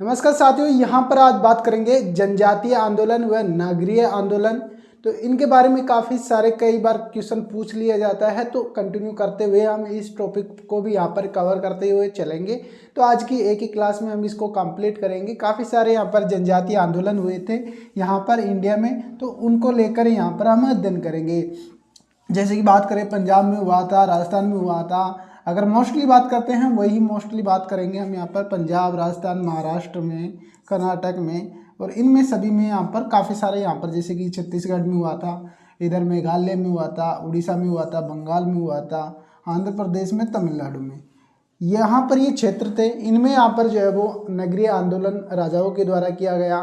नमस्कार साथियों, यहाँ पर आज बात करेंगे जनजातीय आंदोलन व नागरिक आंदोलन। तो इनके बारे में काफ़ी सारे कई बार क्वेश्चन पूछ लिया जाता है, तो कंटिन्यू करते हुए हम इस टॉपिक को भी यहाँ पर कवर करते हुए चलेंगे। तो आज की एक ही क्लास में हम इसको कंप्लीट करेंगे। काफ़ी सारे यहाँ पर जनजातीय आंदोलन हुए थे यहाँ पर इंडिया में, तो उनको लेकर यहाँ पर हम अध्ययन करेंगे। जैसे कि बात करें पंजाब में हुआ था, राजस्थान में हुआ था। अगर मोस्टली बात करते हैं वही मोस्टली बात करेंगे हम यहाँ पर पंजाब, राजस्थान, महाराष्ट्र में, कर्नाटक में, और इनमें सभी में यहाँ पर काफ़ी सारे यहाँ पर जैसे कि छत्तीसगढ़ में हुआ था, इधर मेघालय में हुआ था, उड़ीसा में हुआ था, बंगाल में हुआ था, आंध्र प्रदेश में, तमिलनाडु में। यहाँ पर ये क्षेत्र थे, इनमें यहाँ पर जो है वो नगरीय आंदोलन राजाओं के द्वारा किया गया।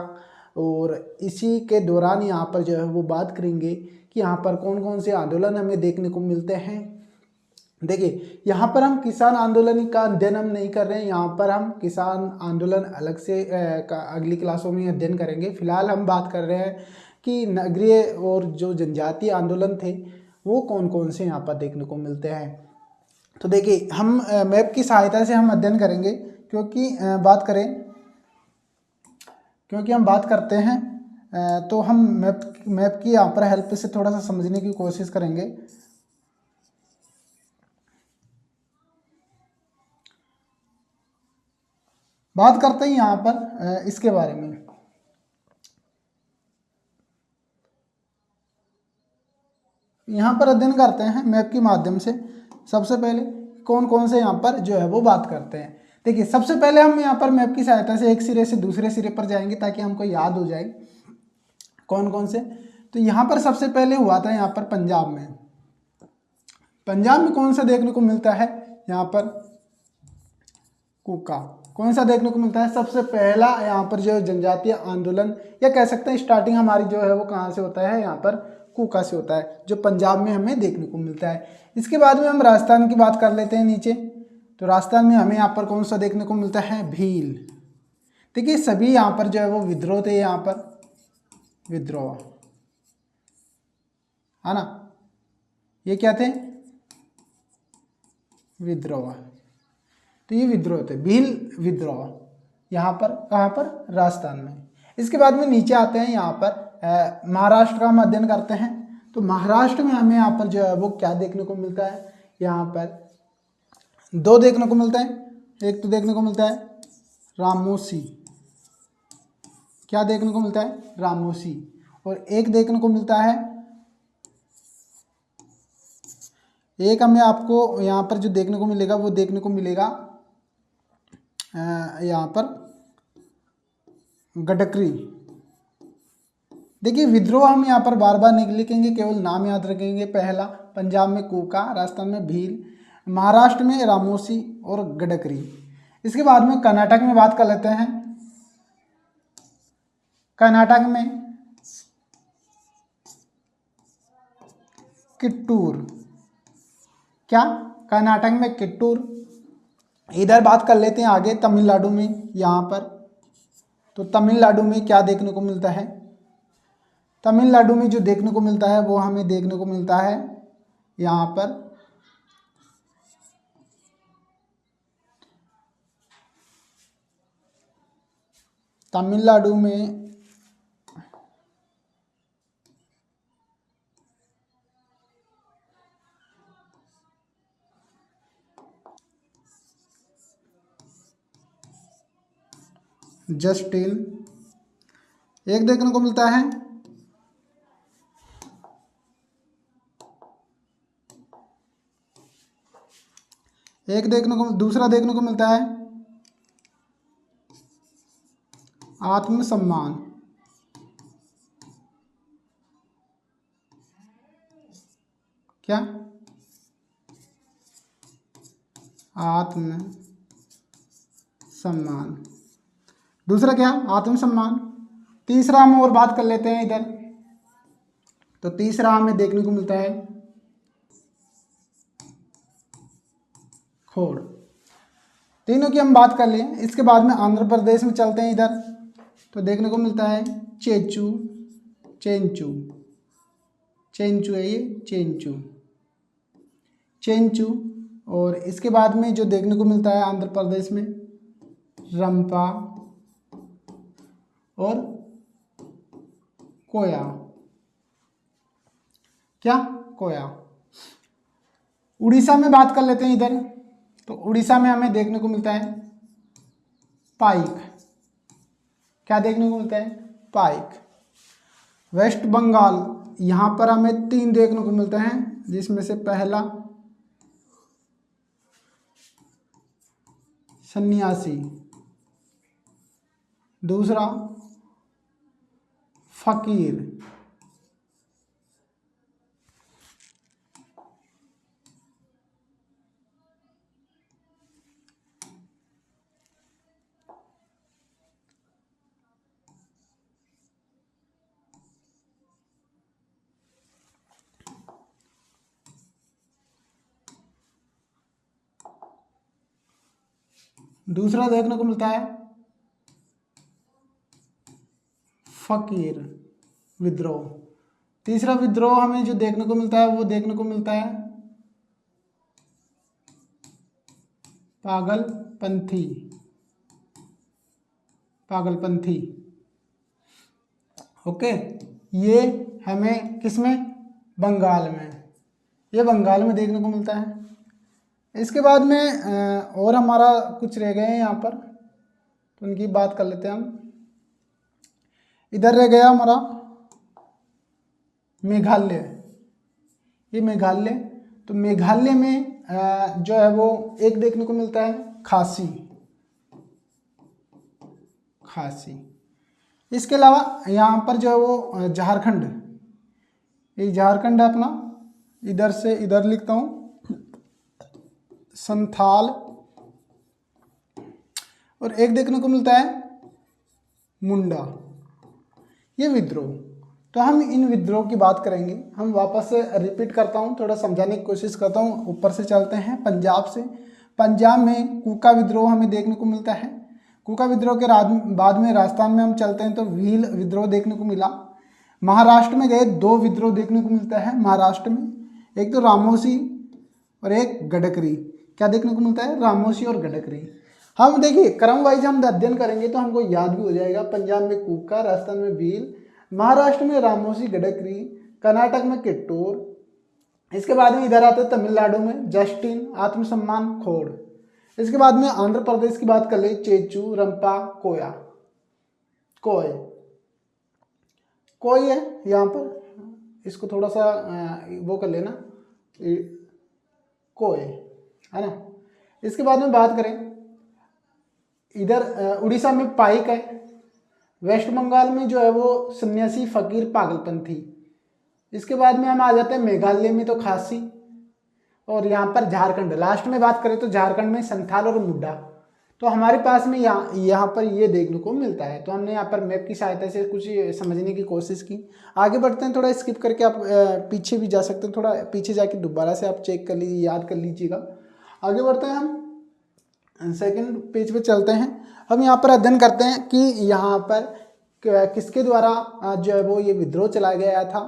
और इसी के दौरान यहाँ पर जो है वो बात करेंगे कि यहाँ पर कौन कौन से आंदोलन हमें देखने को मिलते हैं। देखिए, यहाँ पर हम किसान आंदोलन का अध्ययन हम नहीं कर रहे हैं, यहाँ पर हम किसान आंदोलन अलग से अगली क्लासों में अध्ययन करेंगे। फिलहाल हम बात कर रहे हैं कि नगरीय और जो जनजातीय आंदोलन थे वो कौन कौन से यहाँ पर देखने को मिलते हैं। तो देखिए, हम मैप की सहायता से हम अध्ययन करेंगे, क्योंकि हम बात करते हैं तो हम मैप की यहाँ पर हेल्प से थोड़ा सा समझने की कोशिश करेंगे। बात करते हैं यहाँ पर इसके बारे में। यहाँ पर अध्ययन करते हैं मैप के माध्यम से। सबसे पहले कौन कौन से यहाँ पर जो है वो बात करते हैं। देखिए, सबसे पहले हम यहाँ पर मैप की सहायता से एक सिरे से दूसरे सिरे पर जाएंगे ताकि हमको याद हो जाए कौन कौन से। तो यहाँ पर सबसे पहले हुआ था यहाँ पर पंजाब में। पंजाब में कौन सा देखने को मिलता है, यहाँ पर कूका। कौन सा देखने को मिलता है सबसे पहला यहाँ पर जो जनजातीय आंदोलन, या कह सकते हैं स्टार्टिंग हमारी जो है वो कहाँ से होता है, यहाँ पर कूका से होता है, जो पंजाब में हमें देखने को मिलता है। इसके बाद में हम राजस्थान की बात कर लेते हैं नीचे। तो राजस्थान में हमें यहाँ पर कौन सा देखने को मिलता है, भील। देखिए, सभी यहाँ पर जो है वो विद्रोह थे, यहाँ पर विद्रोह है ना, ये क्या थे, विद्रोह। तो ये विद्रोह थे, भील विद्रोह, यहाँ पर कहाँ पर, राजस्थान में। इसके बाद में नीचे आते हैं, यहाँ पर महाराष्ट्र का हम अध्ययन करते हैं। तो महाराष्ट्र में हमें यहाँ पर जो है वो क्या देखने को मिलता है, यहाँ पर दो देखने को मिलता है। एक तो देखने को मिलता है रामोसी, क्या देखने को मिलता है, रामोसी। और एक देखने को मिलता है, एक हमें आपको यहाँ पर जो देखने को मिलेगा वो देखने को मिलेगा यहाँ पर गडकरी। देखिए, विद्रोह हम यहाँ पर बार बार नहीं लिखेंगे, केवल नाम याद रखेंगे। पहला पंजाब में कूका, राजस्थान में भील, महाराष्ट्र में रामोसी और गडकरी। इसके बाद में कर्नाटक में बात कर लेते हैं। कर्नाटक में किट्टूर, क्या, कर्नाटक में किट्टूर। इधर बात कर लेते हैं आगे तमिलनाडु में, यहाँ पर। तो तमिलनाडु में क्या देखने को मिलता है, तमिलनाडु में जो देखने को मिलता है वो हमें देखने को मिलता है यहाँ पर तमिलनाडु में जस्टिन एक देखने को मिलता है, दूसरा देखने को मिलता है आत्मसम्मान। क्या, आत्मसम्मान, दूसरा क्या, आत्मसम्मान। तीसरा हम और बात कर लेते हैं इधर। तो तीसरा हमें देखने को मिलता है खोड़। तीनों की हम बात कर लिए। इसके बाद में आंध्र प्रदेश में चलते हैं इधर। तो देखने को मिलता है चेंचू, चेंचू, चेंचू है ये, चेंचू, चेंचू। और इसके बाद में जो देखने को मिलता है आंध्र प्रदेश में रंपा, और कोया। क्या? कोया। उड़ीसा में बात कर लेते हैं इधर, तो उड़ीसा में हमें देखने को मिलता है पाइक। क्या देखने को मिलता है? पाइक। वेस्ट बंगाल, यहाँ पर हमें 3 देखने को मिलते हैं, जिसमें से पहला सन्यासी, दूसरा फकीर, दूसरा देखने को मिलता है फकीर विद्रोह। तीसरा विद्रोह हमें जो देखने को मिलता है वो देखने को मिलता है पागलपंथी। पागलपंथी। ओके, ये हमें किसमें? बंगाल में। ये बंगाल में देखने को मिलता है। इसके बाद में और हमारा कुछ रह गए हैं यहाँ पर, तो उनकी बात कर लेते हैं हम। इधर रह गया हमारा मेघालय। ये मेघालय, तो मेघालय में जो है वो एक देखने को मिलता है खासी। खासी। इसके अलावा यहाँ पर जो है वो झारखंड, ये झारखंड है अपना, इधर से इधर लिखता हूँ संथाल। और एक देखने को मिलता है मुंडा। ये विद्रोह। तो हम इन विद्रोह की बात करेंगे। हम वापस से रिपीट करता हूँ, थोड़ा समझाने की कोशिश करता हूँ। ऊपर से चलते हैं पंजाब से। पंजाब में कूका विद्रोह हमें देखने को मिलता है। कूका विद्रोह के बाद में राजस्थान में हम चलते हैं तो भील विद्रोह देखने को मिला। महाराष्ट्र में गए 2 विद्रोह देखने को मिलता है महाराष्ट्र में, एक तो रामोसी और एक गडकरी। क्या देखने को मिलता है? रामोसी और गडकरी। हम देखिए क्रम वाइज हम अध्ययन करेंगे तो हमको याद भी हो जाएगा। पंजाब में कूका, राजस्थान में भील, महाराष्ट्र में रामोसी गडकरी, कर्नाटक में किट्टूर। इसके बाद में इधर आते हैं तमिलनाडु में जस्टिन, आत्मसम्मान, खोड़। इसके बाद में आंध्र प्रदेश की बात कर ले, चेचू, रंपा, कोया, कोय। कोई है यहाँ पर, इसको थोड़ा सा वो कर लेना, कोय है ना। इसके बाद में बात करें इधर उड़ीसा में पाइक है। वेस्ट बंगाल में जो है वो सन्यासी, फकीर, पागलपंथी। इसके बाद में हम आ जाते हैं मेघालय में तो खासी, और यहाँ पर झारखंड। लास्ट में बात करें तो झारखंड में संथाल और मुंडा। तो हमारे पास में यहाँ पर ये देखने को मिलता है। तो हमने यहाँ पर मैप की सहायता से कुछ समझने की कोशिश की। आगे बढ़ते हैं, थोड़ा स्किप करके आप पीछे भी जा सकते हैं, थोड़ा पीछे जाके दोबारा से आप चेक कर लीजिए, याद कर लीजिएगा। आगे बढ़ते हैं, हम सेकंड पेज पे चलते हैं। हम यहाँ पर अध्ययन करते हैं कि यहाँ पर किसके द्वारा जो है वो ये विद्रोह चलाया गया था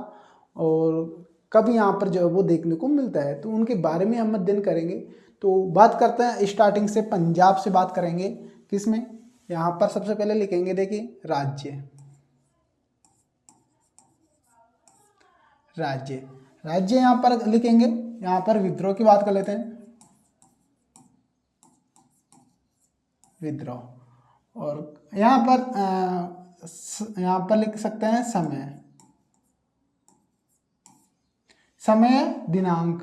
और कब यहाँ पर जो है वो देखने को मिलता है, तो उनके बारे में हम अध्ययन करेंगे। तो बात करते हैं स्टार्टिंग से, पंजाब से बात करेंगे। किसमें? यहाँ पर सबसे पहले लिखेंगे, देखिए राज्य। राज्य, राज्य यहाँ पर लिखेंगे। यहाँ पर विद्रोह की बात कर लेते हैं, विद्रोह। और यहाँ पर लिख सकते हैं समय। समय, दिनांक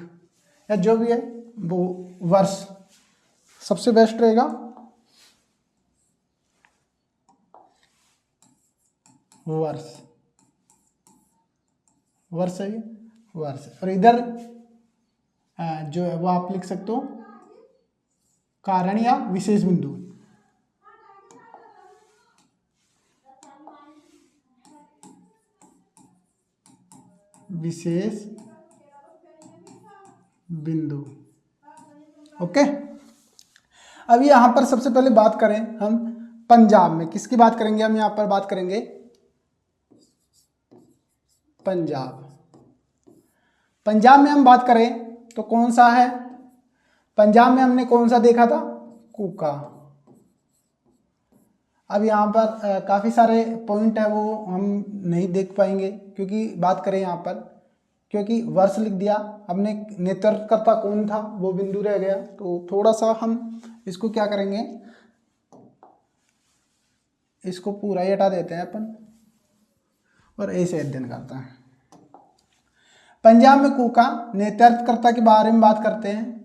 या जो भी है वो, वर्ष सबसे बेस्ट रहेगा। वर्ष, वर्ष है ये, वर्ष। और इधर जो है वो आप लिख सकते हो कारण या विशेष बिंदु। विशेष बिंदु। ओके, अब यहाँ पर सबसे पहले बात करें हम पंजाब में। किसकी बात करेंगे? हम यहाँ पर बात करेंगे पंजाब। पंजाब में हम बात करें तो कौन सा है? पंजाब में हमने कौन सा देखा था? कूका। अब यहाँ पर काफ़ी सारे पॉइंट है वो हम नहीं देख पाएंगे, क्योंकि बात करें यहाँ पर, क्योंकि वर्ष लिख दिया हमने, नेतृत्वकर्ता कौन था वो बिंदु रह गया। तो थोड़ा सा हम इसको क्या करेंगे, इसको पूरा ही हटा देते हैं अपन और ऐसे अध्ययन करते हैं। पंजाब में कूका नेतृत्वकर्ता के बारे में बात करते हैं।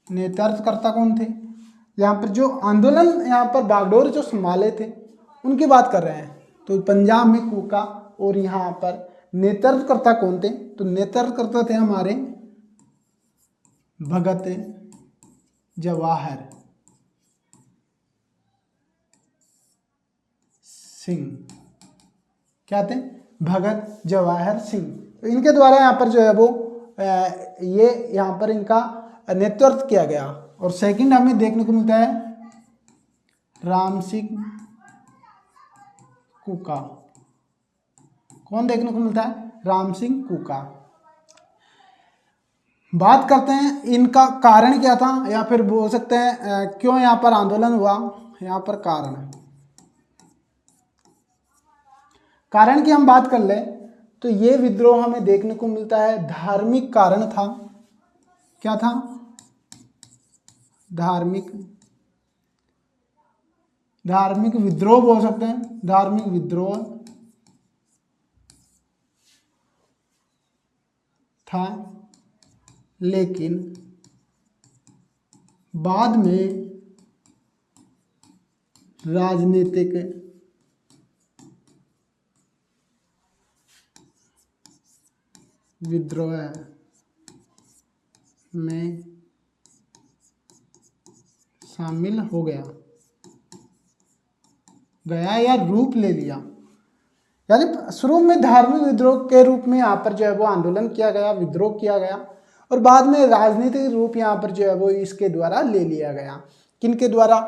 नेतृत्वकर्ता कौन थे, यहाँ पर जो आंदोलन यहाँ पर बागडोर जो संभाले थे उनकी बात कर रहे हैं। तो पंजाब में कूका, और यहाँ पर नेतृत्वकर्ता कौन थे, तो नेतृत्वकर्ता थे हमारे भगत जवाहर सिंह। क्या थे, भगत जवाहर सिंह। तो इनके द्वारा यहाँ पर जो है वो ये यहाँ पर इनका नेतृत्व किया गया। और सेकंड हमें देखने को मिलता है राम सिंह कूका। कौन देखने को मिलता है, राम सिंह कूका। बात करते हैं इनका कारण क्या था, या फिर बोल सकते हैं क्यों यहाँ पर आंदोलन हुआ। यहाँ पर कारण की हम बात कर ले तो ये विद्रोह हमें देखने को मिलता है धार्मिक कारण था। क्या था, धार्मिक विद्रोह बोल सकते हैं, धार्मिक विद्रोह था। लेकिन बाद में राजनीतिक विद्रोह में शामिल हो गया या रूप ले लिया। यानी शुरू में धार्मिक विद्रोह के रूप में यहाँ पर जो है वो आंदोलन किया गया, विद्रोह किया गया, और बाद में राजनीतिक रूप यहाँ पर जो है वो इसके द्वारा ले लिया गया। किनके द्वारा,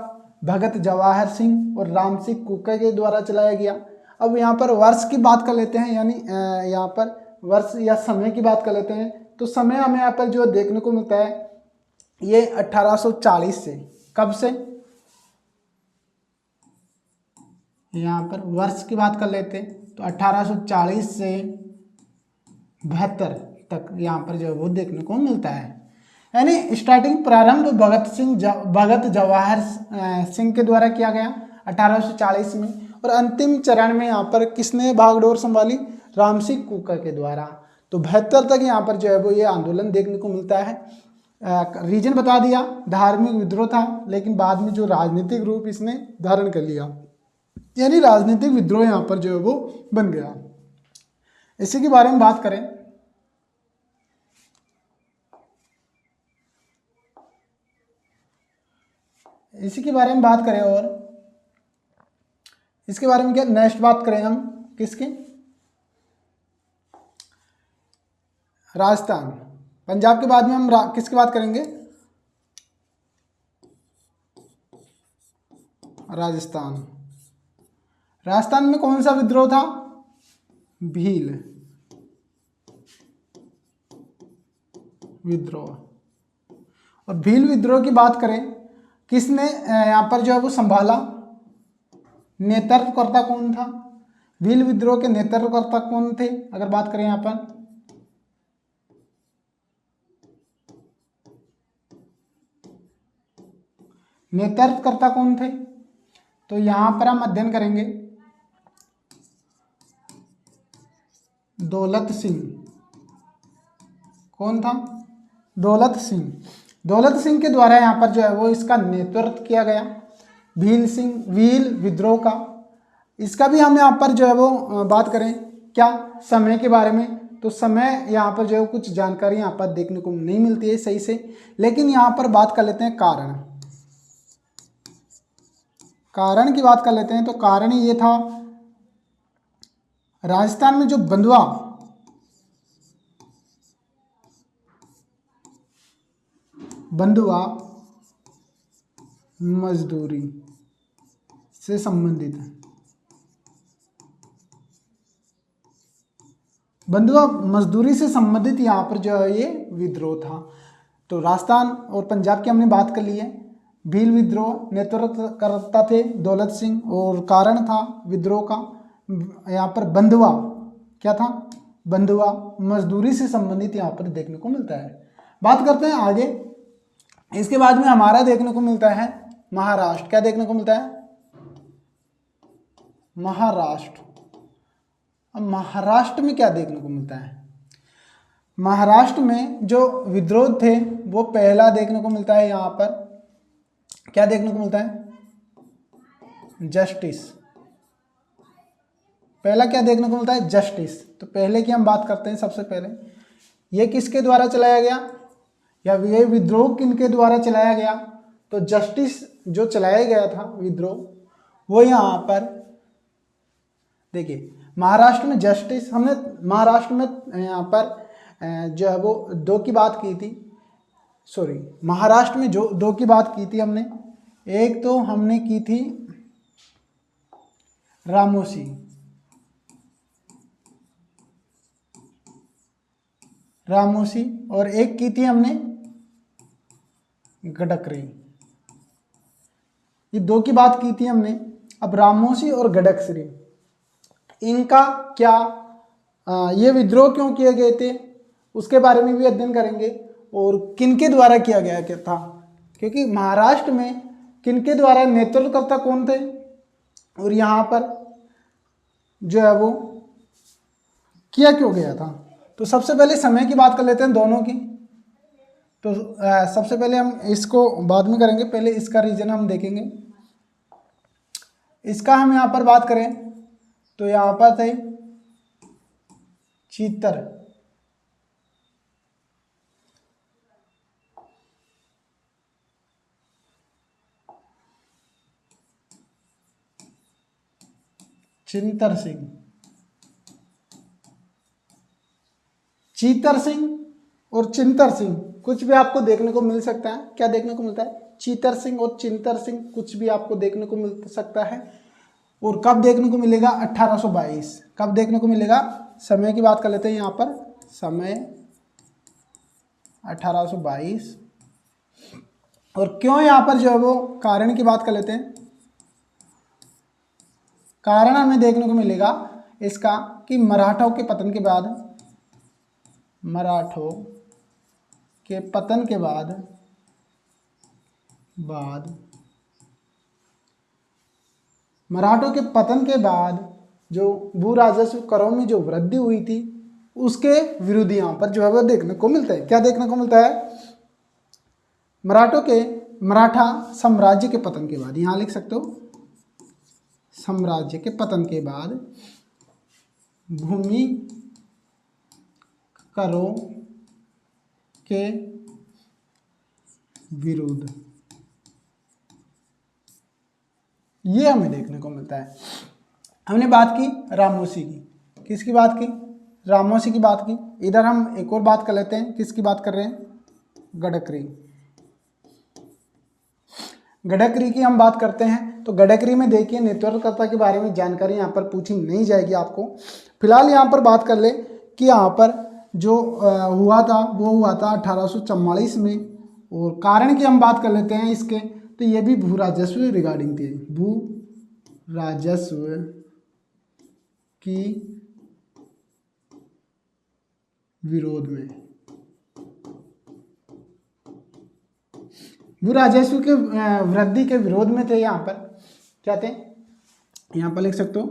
भगत जवाहर सिंह और राम सिंह कूका के द्वारा चलाया गया। अब यहाँ पर वर्ष की बात कर लेते हैं, यानी यहाँ पर वर्ष या समय की बात कर लेते हैं। तो समय हमें यहाँ पर जो देखने को मिलता है ये 1840 से, कब से, यहाँ पर वर्ष की बात कर लेते हैं तो 1840 से 72 तक यहाँ पर जो वो देखने को मिलता है। यानी स्टार्टिंग प्रारंभ भगत जवाहर सिंह के द्वारा किया गया 1840 में, और अंतिम चरण में यहाँ पर किसने भागडोर संभाली, राम सिंह कूका के द्वारा। तो 72 तक यहाँ पर जो है वो ये आंदोलन देखने को मिलता है। रीजन बता दिया, धार्मिक विद्रोह था, लेकिन बाद में जो राजनीतिक रूप इसने धारण कर लिया, यानी राजनीतिक विद्रोह यहाँ पर जो है वो बन गया। इसी के बारे में बात करें, और इसके बारे में क्या नेक्स्ट बात करें हम, किसकी, राजस्थान। पंजाब के बाद में हम किसकी बात करेंगे, राजस्थान में कौन सा विद्रोह था, भील विद्रोह। और भील विद्रोह की बात करें, किसने यहाँ पर जो है वो संभाला, नेतृत्वकर्ता कौन था, भील विद्रोह के नेतृत्वकर्ता कौन थे, अगर बात करें यहाँ पर नेतृत्वकर्ता कौन थे, तो यहां पर हम अध्ययन करेंगे दौलत सिंह। कौन था, दौलत सिंह के द्वारा यहाँ पर जो है वो इसका नेतृत्व किया गया, भील विद्रोह का। इसका भी हम यहाँ पर जो है वो बात करें क्या, समय के बारे में, तो समय यहाँ पर जो है कुछ जानकारी यहाँ पर देखने को नहीं मिलती है सही से, लेकिन यहाँ पर बात कर लेते हैं कारण की बात कर लेते हैं। तो कारण ये था, राजस्थान में जो बंधुआ मजदूरी से संबंधित है, बंधुआ मजदूरी से संबंधित यहाँ पर जो है ये विद्रोह था। तो राजस्थान और पंजाब की हमने बात कर ली है। भील विद्रोह नेतृत्व करता थे दौलत सिंह और कारण था विद्रोह का यहाँ पर बंधुआ, क्या था, बंधुआ मजदूरी से संबंधित यहाँ पर देखने को मिलता है। बात करते हैं आगे। इसके बाद में हमारा देखने को मिलता है महाराष्ट्र। क्या देखने को मिलता है? महाराष्ट्र। अब महाराष्ट्र में क्या देखने को मिलता है? महाराष्ट्र में जो विद्रोह थे वो पहला देखने को मिलता है यहाँ पर, क्या देखने को मिलता है? जस्टिस। पहला क्या देखने को मिलता है? जस्टिस। तो पहले की हम बात करते हैं। सबसे पहले ये किसके द्वारा चलाया गया या ये विद्रोह किनके द्वारा चलाया गया? तो जस्टिस जो चलाया गया था विद्रोह, वो यहाँ पर देखिए महाराष्ट्र में जस्टिस, हमने महाराष्ट्र में यहाँ पर जो है वो दो की बात की थी, सॉरी महाराष्ट्र में जो दो की बात की थी हमने, एक तो हमने की थी रामोसी, रामोसी, और एक की थी हमने गडकरी। ये दो की बात की थी हमने। अब रामोसी और गडकरी, इनका क्या ये विद्रोह क्यों किए गए थे उसके बारे में भी अध्ययन करेंगे, और किनके द्वारा किया गया क्या था, क्योंकि महाराष्ट्र में किनके द्वारा नेतृत्वकर्ता कौन थे और यहाँ पर जो है वो किया क्यों गया था। तो सबसे पहले समय की बात कर लेते हैं दोनों की। तो सबसे पहले हम इसको बाद में करेंगे, पहले इसका रीजन हम देखेंगे। इसका हम यहाँ पर बात करें तो यहाँ पर थे चीतर, चिंतर सिंह, चीतर सिंह और चिंतर सिंह, कुछ भी आपको देखने को मिल सकता है। क्या देखने को मिलता है? चीतर सिंह और चिंतर सिंह, कुछ भी आपको देखने को मिल सकता है। और कब देखने को मिलेगा? 1822। कब देखने को मिलेगा? समय की बात कर लेते हैं यहाँ पर, समय 1822। और क्यों यहाँ पर जो है वो कारण की बात कर लेते हैं। कारण हमें देखने को मिलेगा इसका कि मराठों के पतन के बाद, मराठों के पतन के बाद मराठों के पतन के बाद जो भू राजस्व करों में जो वृद्धि हुई थी उसके विरुद्ध यहाँ पर जो है वो देखने को मिलता है। क्या देखने को मिलता है? मराठा साम्राज्य के पतन के बाद, यहाँ लिख सकते हो साम्राज्य के पतन के बाद भूमि करों के विरुद्ध, ये हमें देखने को मिलता है। हमने बात की रामोसी की, किसकी बात की? रामोसी की बात की। इधर हम एक और बात कर लेते हैं, किसकी बात कर रहे हैं? गडकरी। गडकरी की हम बात करते हैं तो गडकरी में देखिए नेतृत्वकर्ता के बारे में जानकारी यहाँ पर पूछी नहीं जाएगी आपको। फिलहाल यहाँ पर बात कर ले कि यहाँ पर जो हुआ था वो हुआ था 1844 में, और कारण की हम बात कर लेते हैं इसके, तो ये भी भू राजस्व रिगार्डिंग थी, भू राजस्व की विरोध में, भू राजस्व के वृद्धि के विरोध में थे। यहाँ पर क्या थे? यहाँ पर लिख सकते हो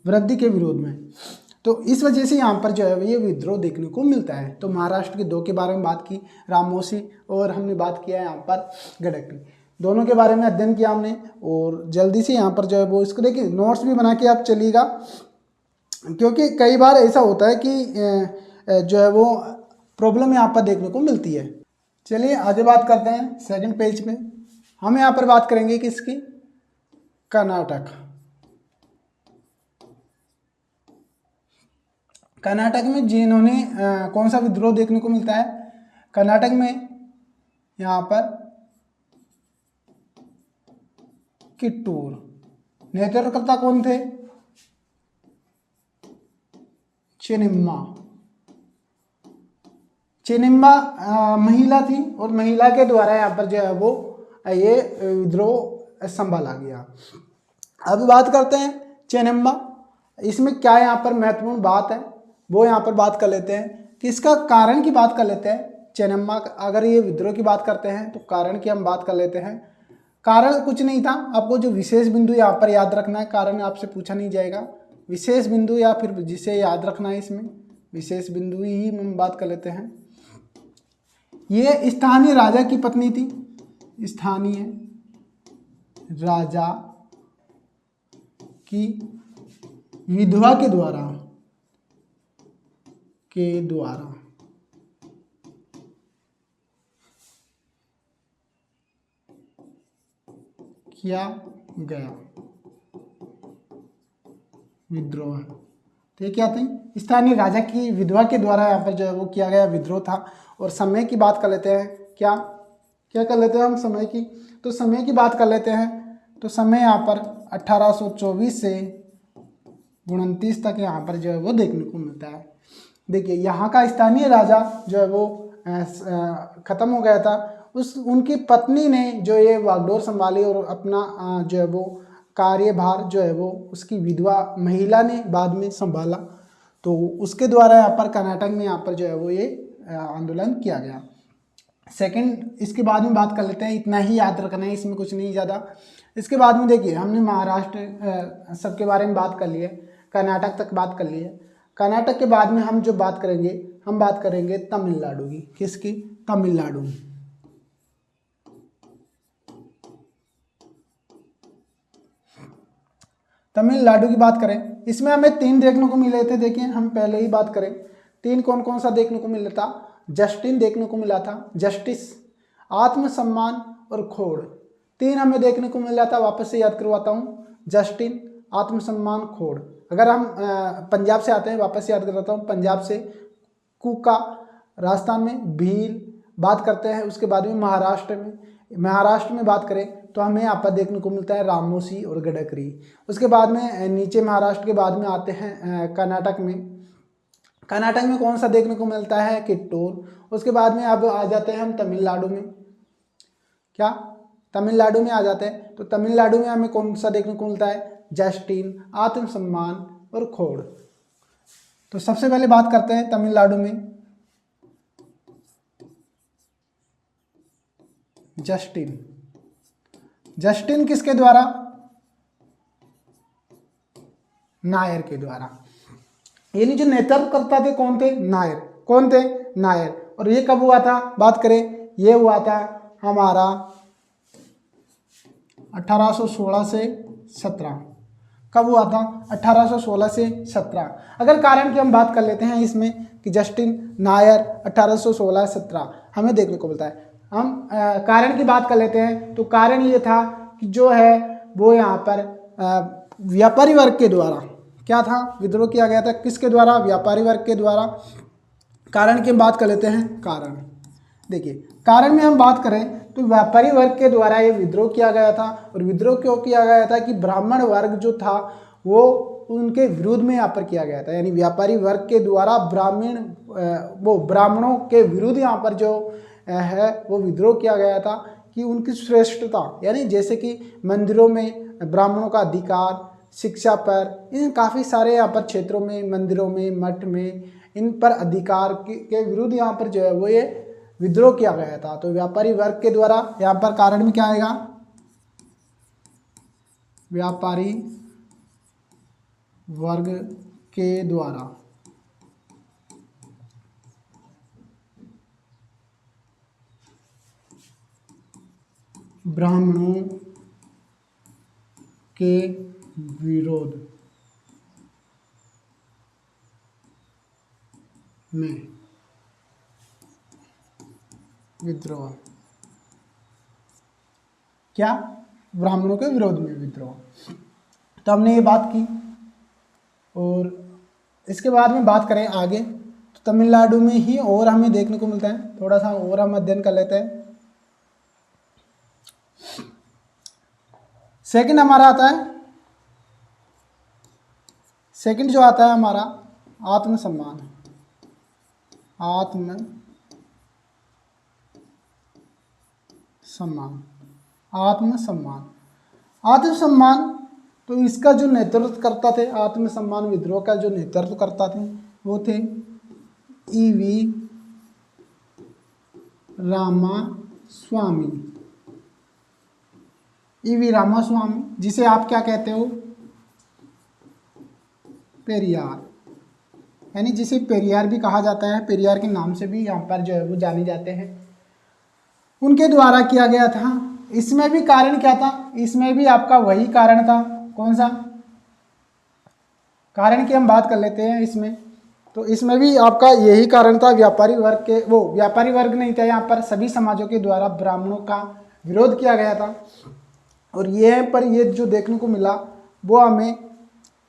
वृद्धि के विरोध में। तो इस वजह से यहाँ पर जो है ये विद्रोह देखने को मिलता है। तो महाराष्ट्र के दो के बारे में बात की, रामोसी, और हमने बात किया है यहाँ पर गडकरी, दोनों के बारे में अध्ययन किया हमने। और जल्दी से यहाँ पर जो है वो इसको देखिए नोट्स भी बना के आप चलिएगा, क्योंकि कई बार ऐसा होता है कि जो है वो प्रॉब्लम यहाँ पर देखने को मिलती है। चलिए आगे बात करते हैं सेकंड पेज पे। हम यहाँ पर बात करेंगे किसकी? कर्नाटक। कर्नाटक में जिन्होंने कौन सा विद्रोह देखने को मिलता है? कर्नाटक में यहाँ पर किट्टूर, नेतृत्वकर्ता कौन थे? चेन्निम्मा। चेनिम्बा महिला थी और महिला के द्वारा यहाँ पर जो है वो ये विद्रोह संभाला गया। अब बात करते हैं चेनिम्बा, इसमें क्या यहाँ पर महत्वपूर्ण बात है वो यहाँ पर बात कर लेते हैं कि इसका कारण की बात कर लेते हैं। चेनिम्बा अगर ये विद्रोह की बात करते हैं तो कारण की हम बात कर लेते हैं। कारण कुछ नहीं था, आपको जो विशेष बिंदु यहाँ पर याद रखना है, कारण आपसे पूछा नहीं जाएगा, विशेष बिंदु या फिर जिसे याद रखना है इसमें विशेष बिंदु ही हम बात कर लेते हैं। ये स्थानीय राजा की पत्नी थी, स्थानीय राजा की विधवा के द्वारा किया गया विद्रोह। तो ये क्या थी, स्थानीय राजा की विधवा के द्वारा यहाँ पर जो है वो किया गया विद्रोह था। और समय की बात कर लेते हैं, क्या क्या कर लेते हैं हम समय की, तो समय की बात कर लेते हैं। तो समय यहाँ पर 1824 से 29 तक यहाँ पर जो है वो देखने को मिलता है। देखिए यहाँ का स्थानीय राजा जो है वो ख़त्म हो गया था, उनकी पत्नी ने जो ये वागडोर संभाली और अपना जो है वो कार्यभार जो है वो उसकी विधवा महिला ने बाद में संभाला। तो उसके द्वारा यहाँ पर कर्नाटक में यहाँ पर जो है वो ये आंदोलन किया गया। सेकंड, इसके बाद में बात कर लेते हैं, इतना ही याद रखना है, इसमें कुछ नहीं ज़्यादा। इसके बाद में देखिए हमने महाराष्ट्र सबके बारे में बात कर ली है, कर्नाटक तक बात कर ली है। कर्नाटक के बाद में हम जो बात करेंगे, हम बात करेंगे तमिलनाडु की। किसकी, तमिलनाडु। तमिलनाडु की बात करें, इसमें हमें 3 देखने को मिले थे। देखिए हम पहले ही बात करें, 3 कौन कौन सा देखने को मिला था, जस्टिन देखने को मिला था, जस्टिस, आत्मसम्मान और खोड़। 3 हमें देखने को मिला था, वापस से याद करवाता हूँ, जस्टिन, आत्मसम्मान, खोड़। अगर हम पंजाब से आते हैं, वापस याद करवाता हूँ, पंजाब से कूका, राजस्थान में भील बात करते हैं। उसके बाद में महाराष्ट्र में बात करें तो हमें यहाँ पर देखने को मिलता है रामोसी और गडकरी। उसके बाद में नीचे महाराष्ट्र के बाद में आते हैं कर्नाटक में कौन सा देखने को मिलता है, किट्टूर। उसके बाद में अब आ जाते हैं हम तमिलनाडु में, क्या तमिलनाडु में आ जाते हैं। तो तमिलनाडु में हमें कौन सा देखने को मिलता है, जस्टिन, आत्मसम्मान और खोड़। तो सबसे पहले बात करते हैं तमिलनाडु में, जस्टिन किसके द्वारा, नायर के द्वारा। यानी जो नेतृत्व करता थे कौन थे, नायर। कौन थे, नायर। और ये कब हुआ था, बात करें, ये हुआ था हमारा 1816 से 17। कब हुआ था, 1816 से 17। अगर कारण की हम बात कर लेते हैं इसमें कि जस्टिन, नायर, 1816-17 हमें देखने को मिलता है। हम कारण की बात कर लेते हैं, तो कारण ये था कि जो है वो यहाँ पर व्यापारी वर्ग के द्वारा क्या था, विद्रोह किया गया था। किसके द्वारा, व्यापारी वर्ग के द्वारा। कारण की हम बात कर लेते हैं, कारण देखिए कारण में हम बात करें तो व्यापारी वर्ग के द्वारा ये विद्रोह किया गया था। और विद्रोह क्यों किया गया था कि ब्राह्मण वर्ग जो था वो उनके विरोध में यहाँ पर किया गया था। यानी व्यापारी वर्ग के द्वारा ब्राह्मणों के विरुद्ध यहाँ पर जो है वो विद्रोह किया गया था कि उनकी श्रेष्ठता, यानी जैसे कि मंदिरों में ब्राह्मणों का अधिकार, शिक्षा पर, इन काफ़ी सारे यहाँ पर क्षेत्रों में, मंदिरों में, मठ में, इन पर अधिकार के विरुद्ध यहाँ पर जो है वो ये विद्रोह किया गया था। तो व्यापारी वर्ग के द्वारा यहाँ पर कारण में क्या आएगा, व्यापारी वर्ग के द्वारा ब्राह्मणों के विरोध में विद्रोह। क्या, ब्राह्मणों के विरोध में विद्रोह। तो हमने ये बात की। और इसके बाद में बात करें आगे तो तमिलनाडु में ही और हमें देखने को मिलता है, थोड़ा सा और हम अध्ययन कर लेते हैं। सेकंड हमारा आता है, सेकंड जो आता है हमारा आत्मसम्मान सम्मान, आत्मसम्मान। आत्मसम्मान, तो इसका जो नेतृत्व करता थे, आत्मसम्मान विद्रोह का जो नेतृत्व करता थे वो थे ईवी रामास्वामी। ईवी रामास्वामी, जिसे आप क्या कहते हो, पेरियार, यानी जिसे पेरियार भी कहा जाता है, पेरियार के नाम से भी यहाँ पर जो है वो जाने जाते हैं, उनके द्वारा किया गया था। इसमें भी कारण क्या था, इसमें भी आपका वही कारण था, कौन सा कारण की हम बात कर लेते हैं इसमें। तो इसमें भी आपका यही कारण था, व्यापारी वर्ग के, वो व्यापारी वर्ग नहीं था, यहाँ पर सभी समाजों के द्वारा ब्राह्मणों का विरोध किया गया था। और ये पर ये जो देखने को मिला वो हमें,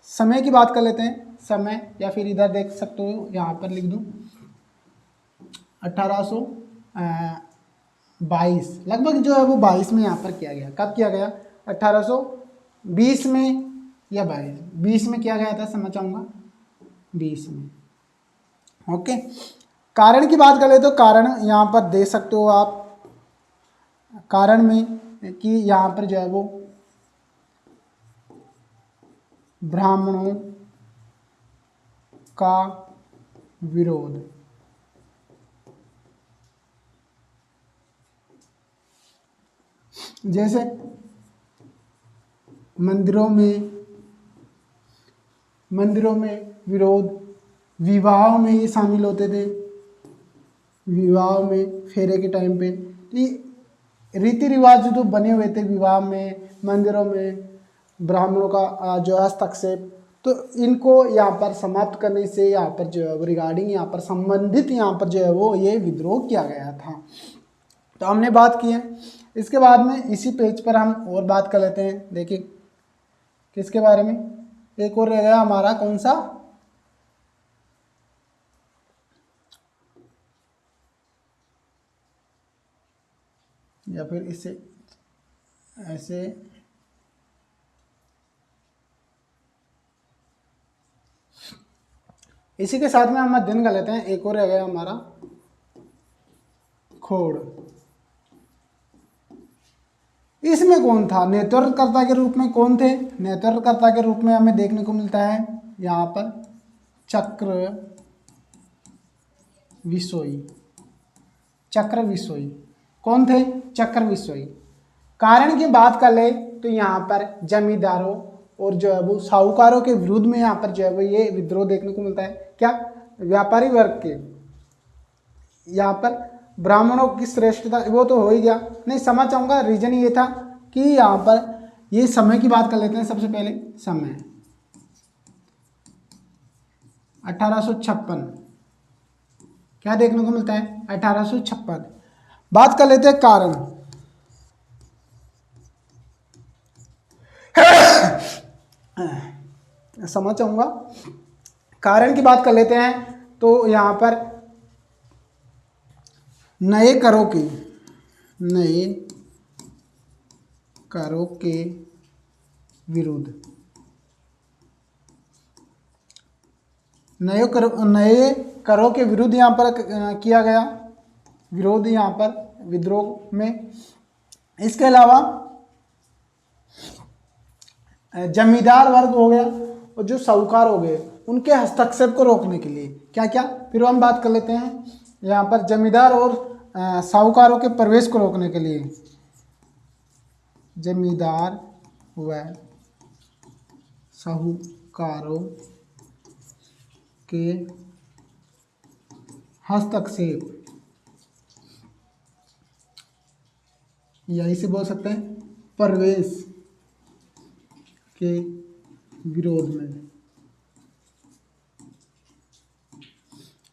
समय की बात कर लेते हैं, समय, या फिर इधर देख सकते हो, यहाँ पर लिख दूँ 1822, लगभग जो है वो 22 में यहाँ पर किया गया। कब किया गया, 1820 में या 20 में किया गया था, समझ चाहूँगा 20 में। ओके, कारण की बात कर ले तो कारण यहाँ पर दे सकते हो आप, कारण में कि यहाँ पर जो है वो ब्राह्मणों का विरोध, जैसे मंदिरों में विरोध, विवाह में ये शामिल होते थे, विवाह में फेरे के टाइम पे रीति रिवाज जो बने हुए थे विवाह में, मंदिरों में ब्राह्मणों का जो हस्तक्षेप, तो इनको यहाँ पर समाप्त करने से यहाँ पर जो है वो रिगार्डिंग यहाँ पर संबंधित यहाँ पर जो है वो ये विद्रोह किया गया था। तो हमने बात की है। इसके बाद में इसी पेज पर हम और बात कर लेते हैं। देखिए किसके बारे में, एक और रह गया हमारा, कौन सा, या फिर इसे ऐसे, इसी के साथ में हम अध्ययन कर लेते हैं। एक और रह गया हमारा खोड़। इसमें कौन था, नेतृत्वकर्ता के रूप में कौन थे, नेतृत्वकर्ता के रूप में हमें देखने को मिलता है यहाँ पर चक्र विसोई। चक्र विसोई कौन थे, चक्र विसोई। कारण की बात कर ले तो यहाँ पर जमींदारों और जो है वो साहूकारों के विरुद्ध में यहाँ पर जो है वो ये विद्रोह देखने को मिलता है। क्या, व्यापारी वर्ग के, यहाँ पर ब्राह्मणों की श्रेष्ठता, वो तो हो ही गया। नहीं, समझ चाहूँगा रीजन ये था कि यहाँ पर ये समय की बात कर लेते हैं। सबसे पहले समय 1856 क्या देखने को मिलता है, 1856। बात कर लेते हैं कारण। समझ चाहूँगा, कारण की बात कर लेते हैं। तो यहाँ पर नए करों के विरुद्ध, नए करों के विरुद्ध यहाँ पर किया गया विरोध, यहाँ पर विद्रोह में। इसके अलावा जमींदार वर्ग हो गया और जो साहूकार हो गए, उनके हस्तक्षेप को रोकने के लिए क्या क्या, फिर हम बात कर लेते हैं यहाँ पर जमींदार और साहूकारों के प्रवेश को रोकने के लिए, जमींदार व साहूकारों के हस्तक्षेप, यही से बोल सकते हैं प्रवेश के विरोध में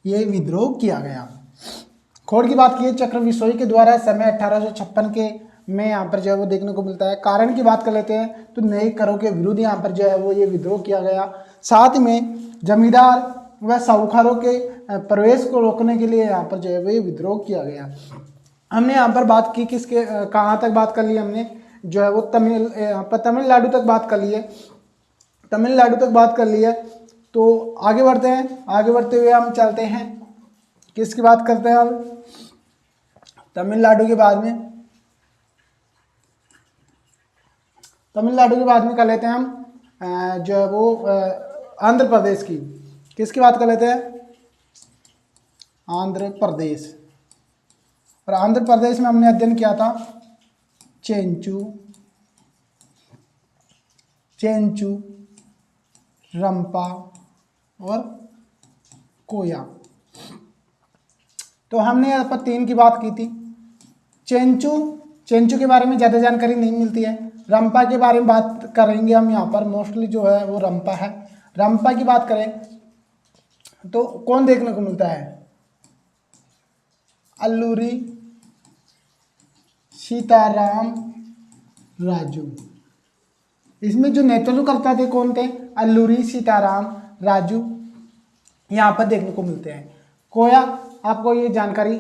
ये विद्रोह किया गया। खोड़ की बात की है, चक्र विसोई के द्वारा समय 1856 के में यहाँ पर जो है वो देखने को मिलता है। कारण की बात कर लेते हैं तो नए करों के विरुद्ध यहाँ पर जो है वो ये विद्रोह किया गया। साथ में जमींदार व साहूकारों के प्रवेश को रोकने के लिए यहाँ पर जो है वो ये विद्रोह किया गया। हमने यहाँ पर बात की किसके, कहाँ तक बात कर ली हमने, जो है वो तमिलनाडु तक बात कर ली है, तमिलनाडु तक बात कर ली है। तो आगे बढ़ते हैं, आगे बढ़ते हुए हम चलते हैं, किसकी बात करते हैं हम, तमिलनाडु के बाद में तमिलनाडु के बाद में कर लेते हैं हम जो है वो आंध्र प्रदेश की। किसकी बात कर लेते हैं? आंध्र प्रदेश। और आंध्र प्रदेश में हमने अध्ययन किया था चेंचू, चेंचू, रंपा और कोया। तो हमने यहाँ पर 3 की बात की थी। चेंचू, चेंचू के बारे में ज़्यादा जानकारी नहीं मिलती है। रंपा के बारे में बात करेंगे हम यहाँ पर, मोस्टली जो है वो रंपा है। रंपा की बात करें तो कौन देखने को मिलता है? अल्लूरी सीताराम राजू। इसमें जो नेतृत्व करता थे कौन थे? अल्लूरी सीताराम राजू यहाँ पर देखने को मिलते हैं। कोया, आपको ये जानकारी,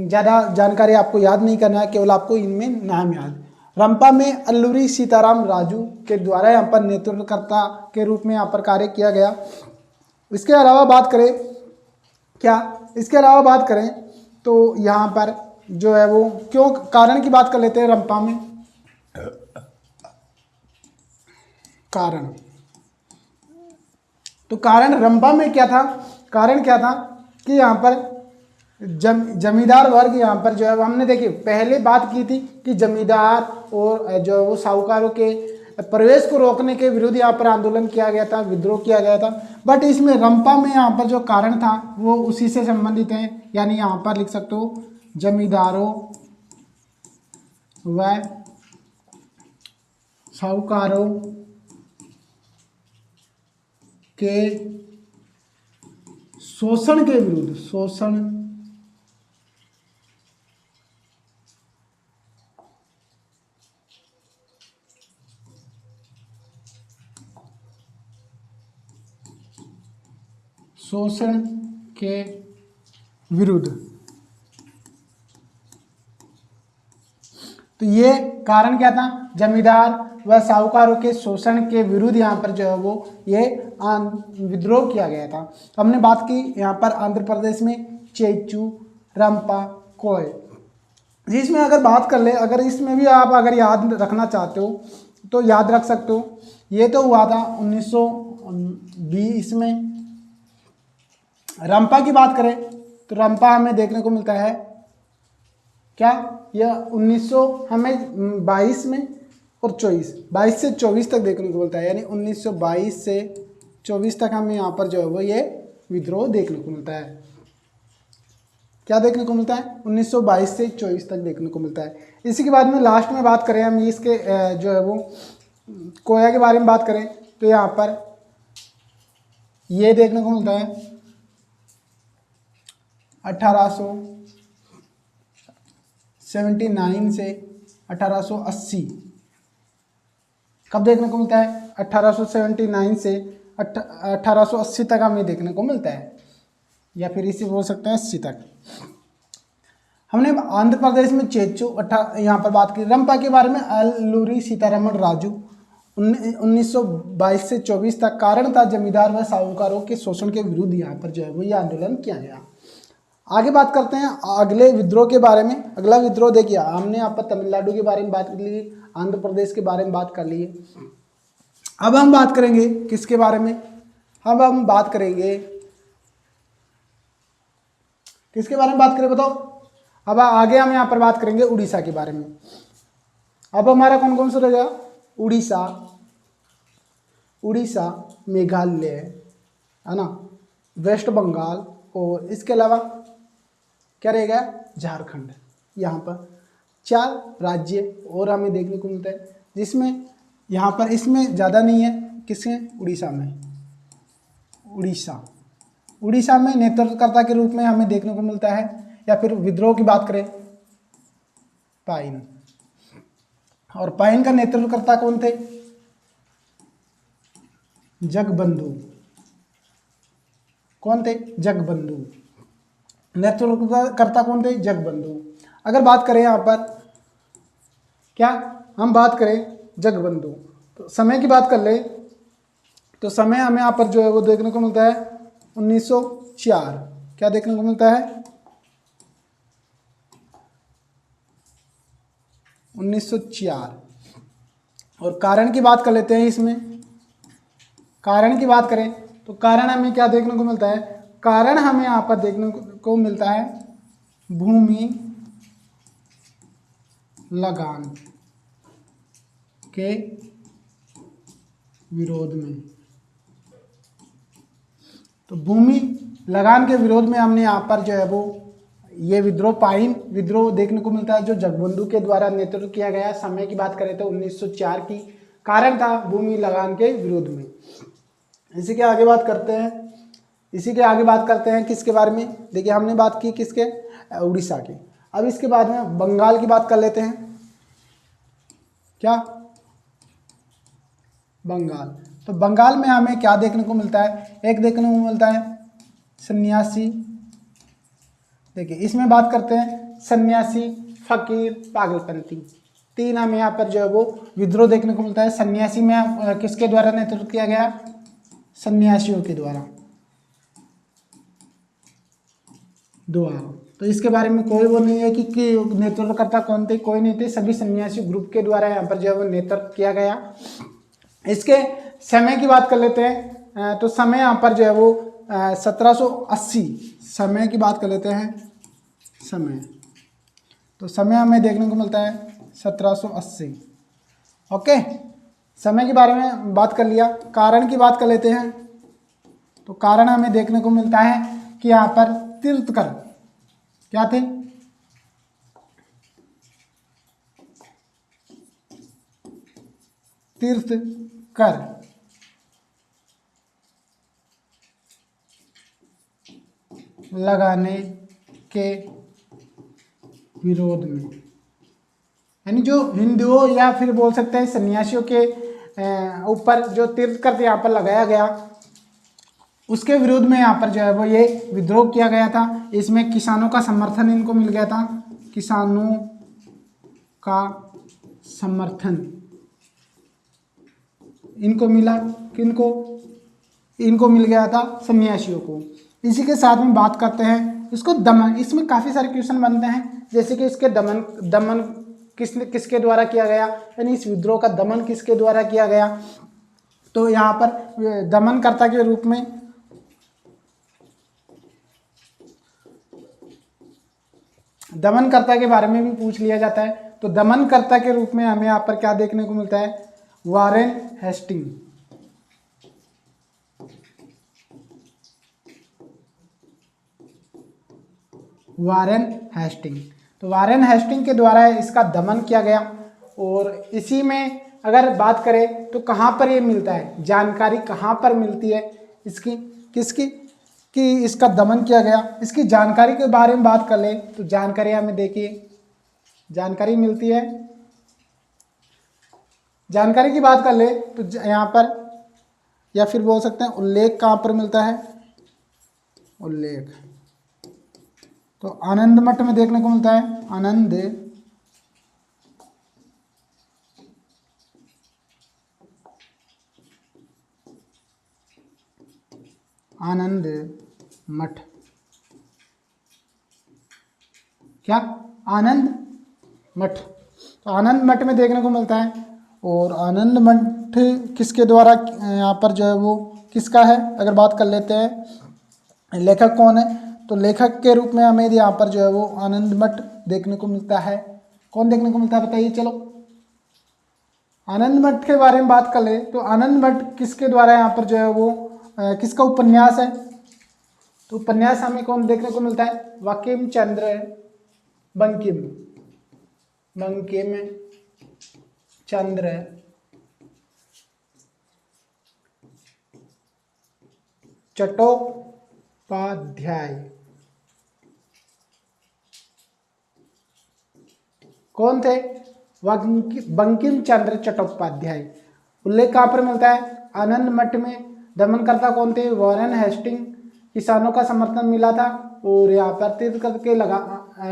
ज़्यादा जानकारी आपको याद नहीं करना है, केवल आपको इनमें नाम याद। रंपा में अल्लूरी सीताराम राजू के द्वारा यहाँ पर नेतृत्वकर्ता के रूप में यहाँ पर कार्य किया गया। इसके अलावा बात करें इसके अलावा बात करें तो यहाँ पर जो है वो क्यों, कारण की बात कर लेते हैं रंपा में। कारण, तो कारण रंपा में क्या था? कारण क्या था कि यहाँ पर जमींदार वर्ग यहाँ पर जो है हमने देखिए पहले बात की थी कि जमींदार और जो वो साहूकारों के प्रवेश को रोकने के विरुद्ध यहाँ पर आंदोलन किया गया था, विद्रोह किया गया था। बट इसमें रंपा में यहाँ पर जो कारण था वो उसी से संबंधित है, यानी यहाँ पर लिख सकते हो जमींदारों व साहूकारों के शोषण के विरुद्ध, शोषण के विरुद्ध। तो ये कारण क्या था? जमींदार व साहूकारों के शोषण के विरुद्ध यहाँ पर जो है वो ये विद्रोह किया गया था। हमने बात की यहाँ पर आंध्र प्रदेश में चेंचू, रंपा, कोय। जिसमें अगर बात कर ले, अगर इसमें भी आप अगर याद रखना चाहते हो तो याद रख सकते हो। ये तो हुआ था 1920 में। रंपा की बात करें तो रंपा हमें देखने को मिलता है क्या? यह 1922 में और 22 से 24 तक देखने को मिलता है, यानी 1922 से 24 तक हमें यहाँ पर जो है वो ये विद्रोह देखने को मिलता है। क्या देखने को मिलता है? 1922 से 24 तक देखने को मिलता है। इसी के बाद में लास्ट में बात करें हम इसके जो है वो कोया के बारे में बात करें तो यहाँ पर ये देखने को मिलता है 1879 से 1880। कब देखने को मिलता है? 1879 से 1880 तक हमें देखने को मिलता है, या फिर इसे बोल सकते हैं 80 तक। हमने आंध्र प्रदेश में चेंचू यहाँ पर बात की। रंपा के बारे में अल्लूरी सीतारामन राजू 1922 से 24 तक। कारण था जमींदार व साहूकारों के शोषण के विरुद्ध यहाँ पर जो है वो ये आंदोलन किया गया। आगे बात करते हैं अगले विद्रोह के बारे में। अगला विद्रोह देखिए, हमने यहाँ पर तमिलनाडु के बारे में बात कर ली, आंध्र प्रदेश के बारे में बात कर ली। अब हम बात करेंगे किसके बारे में? अब हम बात करेंगे किसके बारे में बात करें बताओ? अब आगे हम यहाँ पर बात करेंगे उड़ीसा के बारे में। अब हमारा कौन कौन सा रहेगा? उड़ीसा, मेघालय, है ना, वेस्ट बंगाल, और इसके अलावा क्या रहेगा? झारखंड। यहाँ पर 4 राज्य और हमें देखने को मिलता है, जिसमें यहाँ पर इसमें ज़्यादा नहीं है। किसमें? उड़ीसा में। उड़ीसा में नेतृत्वकर्ता के रूप में हमें देखने को मिलता है, या फिर विद्रोह की बात करें पाइन। और पाइन का नेतृत्वकर्ता कौन थे? जगबंधु। कौन थे? जगबंधु। नेतृत्वकर्ता कौन थे? जगबंधु। अगर बात करें यहाँ पर क्या हम बात करें जगबंधु, तो समय की बात कर ले तो समय हमें यहाँ पर जो है वो देखने को मिलता है 1904। क्या देखने को मिलता है? 1904। और कारण की बात कर लेते हैं। इसमें कारण की बात करें तो कारण हमें क्या देखने को मिलता है, कारण हमें यहाँ पर देखने को मिलता है भूमि लगान के विरोध में। तो भूमि लगान के विरोध में हमने यहाँ पर जो है वो ये विद्रोह पाइन विद्रोह देखने को मिलता है, जो जगबंधु के द्वारा नेतृत्व किया गया। समय की बात करें तो 1904 की। कारण था भूमि लगान के विरोध में। इसी के आगे बात करते हैं किसके बारे में। देखिए हमने बात की किसके, उड़ीसा की। अब इसके बाद में बंगाल की बात कर लेते हैं। क्या, बंगाल। तो बंगाल में हमें क्या देखने को मिलता है, एक देखने को मिलता है सन्यासी। देखिए इसमें बात करते हैं सन्यासी, फकीर, पागलपंथी। तीन हमें यहाँ पर जो है वो विद्रोह देखने को मिलता है। सन्यासी में किसके द्वारा नेतृत्व किया गया, सन्यासियों के द्वारा। तो इसके बारे में कोई वो नहीं है कि नेतृत्वकर्ता कौन थे, कोई नहीं थे, सभी सन्यासी ग्रुप के द्वारा यहाँ पर जो है वो नेतृत्व किया गया। इसके समय की बात कर लेते हैं। तो समय यहाँ पर जो है वो 1780, समय की बात कर लेते हैं। समय, तो समय हमें देखने को मिलता है 1780। ओके, समय के बारे में बात कर लिया। कारण की बात कर लेते हैं। तो कारण हमें देखने को मिलता है कि यहाँ पर तीर्थकर क्या थे, तीर्थकर लगाने के विरोध में, यानी जो हिंदुओं या फिर बोल सकते हैं सन्यासियों के ऊपर जो तीर्थकर यहाँ पर लगाया गया, उसके विरोध में यहाँ पर जो है वो ये विद्रोह किया गया था। इसमें किसानों का समर्थन इनको मिल गया था, किसानों का समर्थन इनको मिला। किनको, इनको मिल गया था, सन्यासियों को। इसी के साथ में बात करते हैं इसको दमन। इसमें काफ़ी सारे क्वेश्चन बनते हैं, जैसे कि इसके दमन किसके द्वारा किया गया, यानी इस विद्रोह का दमन किसके द्वारा किया गया। तो यहाँ पर दमनकर्ता के रूप में दमनकर्ता के बारे में भी पूछ लिया जाता है। तो दमनकर्ता के रूप में हमें यहाँ पर क्या देखने को मिलता है, वारेन हेस्टिंग। वारेन हेस्टिंग, तो वारेन हेस्टिंग के द्वारा इसका दमन किया गया। और इसी में अगर बात करें तो कहाँ पर ये मिलता है, जानकारी कहाँ पर मिलती है इसकी, किसकी, कि इसका दमन किया गया। इसकी जानकारी के बारे में बात कर ले तो जानकारी हमें देखिए, जानकारी मिलती है। जानकारी की बात कर ले तो यहाँ पर, या फिर बोल सकते हैं उल्लेख कहाँ पर मिलता है, उल्लेख तो आनंद मठ में देखने को मिलता है। आनंद मठ, क्या, आनंद मठ, तो आनंद मठ में देखने को मिलता है। और आनंद मठ किसके द्वारा यहाँ पर जो है वो किसका है, अगर बात कर लेते हैं लेखक कौन है, तो लेखक के रूप में हमें यहाँ पर जो है वो आनंद मठ देखने को मिलता है। कौन देखने को मिलता है बताइए। चलो आनंद मठ के बारे में बात कर ले तो आनंद मठ किसके द्वारा यहाँ पर जो है वो किसका उपन्यास है, तो उपन्यास हमें कौन देखने को मिलता है, बंकिम चंद्र चट्टोपाध्याय। कौन थे, बंकिम चंद्र चट्टोपाध्याय। उल्लेख कहाँ पर मिलता है, आनंद मठ में। दमनकर्ता कौन थे, वारेन हेस्टिंग। किसानों का समर्थन मिला था। और यहाँ पर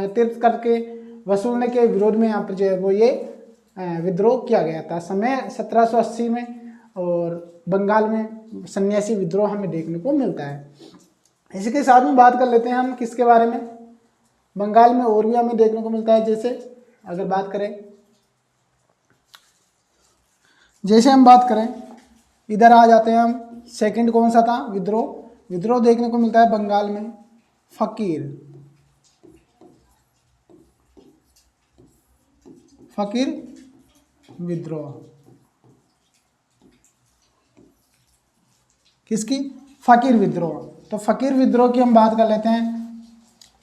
तीर्थ करके वसूलने के विरोध में यहाँ पर जो है वो ये विद्रोह किया गया था, समय 1780 में। और बंगाल में सन्यासी विद्रोह हमें देखने को मिलता है। इसी के साथ में बात कर लेते हैं हम किसके बारे में, बंगाल में और भी हमें देखने को मिलता है। जैसे अगर बात करें जैसे हम बात करें, इधर आ जाते हैं हम, सेकंड कौन सा था, विद्रोह। विद्रोह देखने को मिलता है बंगाल में, फकीर, फकीर विद्रोह। किसकी, फकीर विद्रोह। तो फकीर विद्रोह की हम बात कर लेते हैं।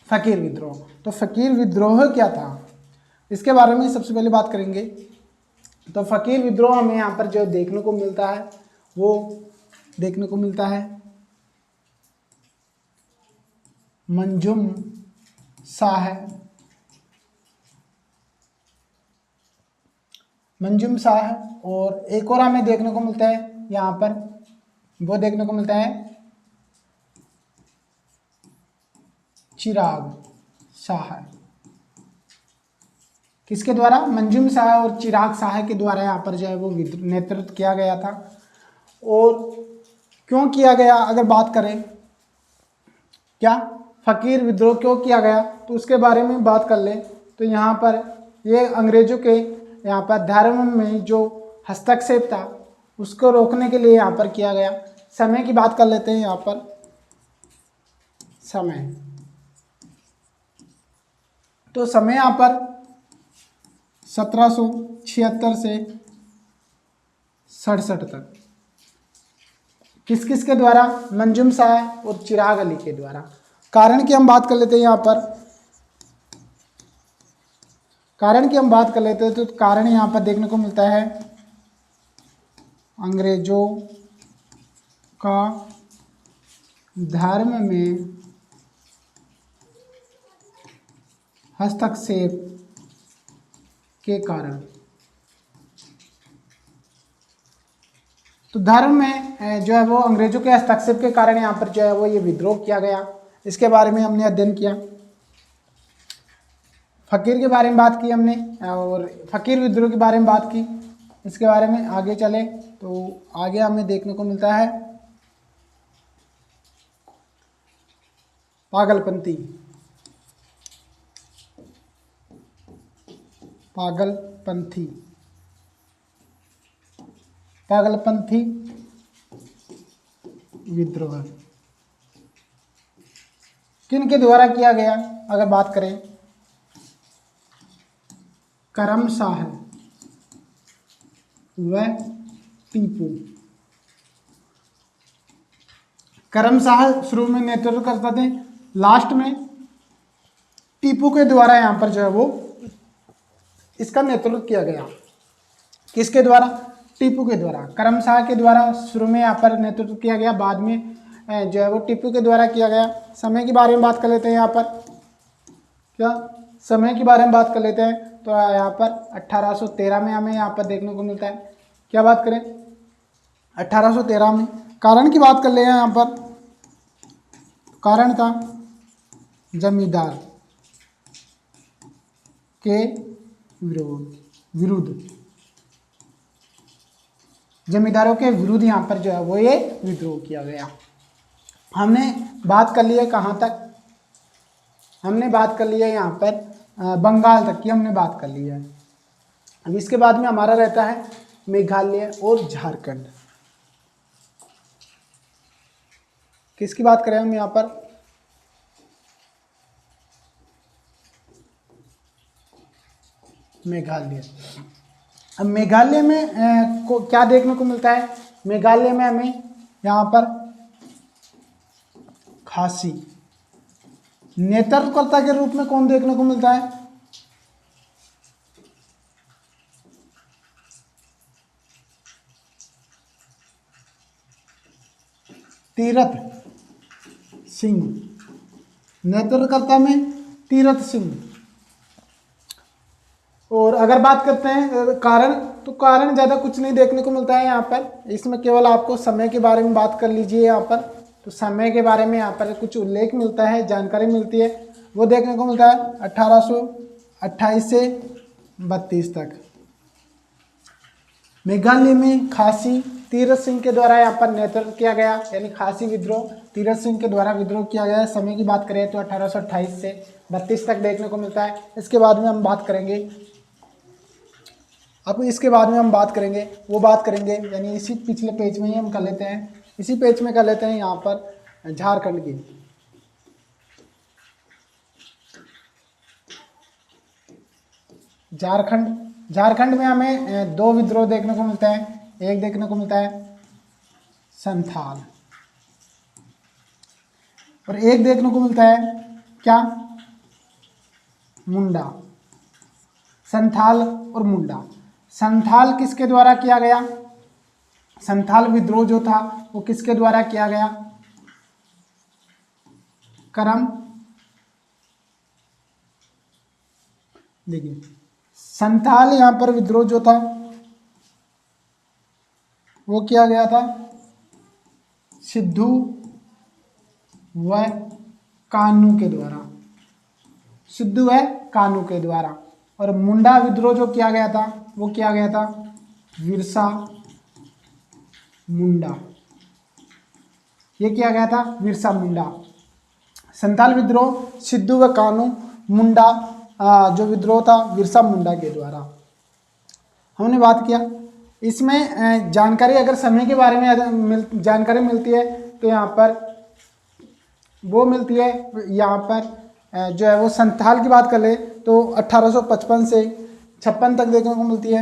फकीर विद्रोह, तो फकीर विद्रोह क्या था, इसके बारे में सबसे पहले बात करेंगे। तो फकीर विद्रोह हमें यहाँ पर जो देखने को मिलता है वो देखने को मिलता है मंजुम शाह, मंजुम शाह, और एक और हमें देखने को मिलता है यहाँ पर, वो देखने को मिलता है चिराग शाह। किसके द्वारा, मंजुम शाह और चिराग शाह के द्वारा यहाँ पर जो है वो नेतृत्व किया गया था। और क्यों किया गया, अगर बात करें क्या फकीर विद्रोह क्यों किया गया, तो उसके बारे में बात कर ले। तो यहाँ पर ये अंग्रेजों के यहाँ पर धर्म में जो हस्तक्षेप था उसको रोकने के लिए यहाँ पर किया गया। समय की बात कर लेते हैं यहाँ पर, समय, तो समय यहाँ पर 1776 से 67 तक किस किस के द्वारा, मंजुम शाह और चिराग अली के द्वारा। कारण की हम बात कर लेते हैं यहाँ पर, कारण की हम बात कर लेते हैं, तो कारण यहाँ पर देखने को मिलता है अंग्रेजों का धर्म में हस्तक्षेप के कारण। तो धर्म में जो है वो अंग्रेजों के हस्तक्षेप के कारण यहाँ पर जो है वो ये विद्रोह किया गया। इसके बारे में हमने अध्ययन किया। फकीर के बारे में बात की हमने, और फकीर विद्रोह के बारे में बात की। इसके बारे में आगे चले तो आगे हमें देखने को मिलता है पागलपंथी, पागलपंथी, पागलपंथी विद्रोह किन के द्वारा किया गया, अगर बात करें करम शाह व टीपू। करम शाह शुरू में नेतृत्व करते थे, लास्ट में टीपू के द्वारा यहाँ पर जो है वो इसका नेतृत्व किया गया। किसके द्वारा, टीपू के द्वारा। करम शाह के द्वारा शुरू में यहाँ पर नेतृत्व किया गया, बाद में जो है वो टीपू के द्वारा किया गया। समय के बारे में बात कर लेते हैं यहाँ पर, क्या समय के बारे में बात कर लेते हैं। तो यहाँ पर 1813 में हमें यहाँ पर देखने को मिलता है, क्या बात करें 1813 में। कारण की बात कर ले यहाँ पर, कारण था जमींदार के विरुद्ध, जमींदारों के विरुद्ध यहाँ पर जो है वो ये विद्रोह किया गया। हमने बात कर ली है कहाँ तक, हमने बात कर ली है यहाँ पर बंगाल तक की हमने बात कर ली है। अब इसके बाद में हमारा रहता है मेघालय और झारखंड। किसकी बात करें हम यहाँ पर, मेघालय। अब मेघालय में को क्या देखने को मिलता है, मेघालय में हमें यहाँ पर खासी, नेतृत्वकर्ता के रूप में कौन देखने को मिलता है, तीरथ सिंह, नेतृत्वकर्ता में तीरथ सिंह। और अगर बात करते हैं कारण, तो कारण ज़्यादा कुछ नहीं देखने को मिलता है यहाँ पर, इसमें केवल आपको समय के बारे में बात कर लीजिए यहाँ पर। तो समय के बारे में यहाँ पर कुछ उल्लेख मिलता है, जानकारी मिलती है, वो देखने को मिलता है 1828 से 32 तक। मेघालय में खासी तीरथ सिंह के द्वारा यहाँ पर नेतृत्व किया गया, यानी खासी विद्रोह तीरथ सिंह के द्वारा विद्रोह किया गया। समय की बात करें तो 1828 से 32 तक देखने को मिलता है। इसके बाद में हम बात करेंगे अब इसके बाद में हम बात करेंगे, वो बात करेंगे यानी इसी पिछले पेज में ही हम कर लेते हैं, इसी पेज में कर लेते हैं यहाँ पर झारखंड की। झारखंड में हमें दो विद्रोह देखने को मिलते हैं। एक देखने को मिलता है संथाल और एक देखने को मिलता है क्या, मुंडा। संथाल और मुंडा। संथाल किसके द्वारा किया गया, संथाल विद्रोह जो था वो किसके द्वारा किया गया, करम, देखिए संथाल यहां पर विद्रोह जो था वो किया गया था सिद्धू व कान्हू के द्वारा, सिद्धू व कान्हू के द्वारा। और मुंडा विद्रोह जो किया गया था वो किया गया था बिरसा मुंडा, ये किया गया था बिरसा मुंडा। संथाल विद्रोह सिद्धू व कान्हू, मुंडा जो विद्रोह था बिरसा मुंडा के द्वारा। हमने बात किया इसमें जानकारी, अगर समय के बारे में जानकारी मिलती है तो यहाँ पर वो मिलती है, यहाँ पर जो है वो संथाल की बात कर ले तो 1855 से 56 तक देखने को मिलती है।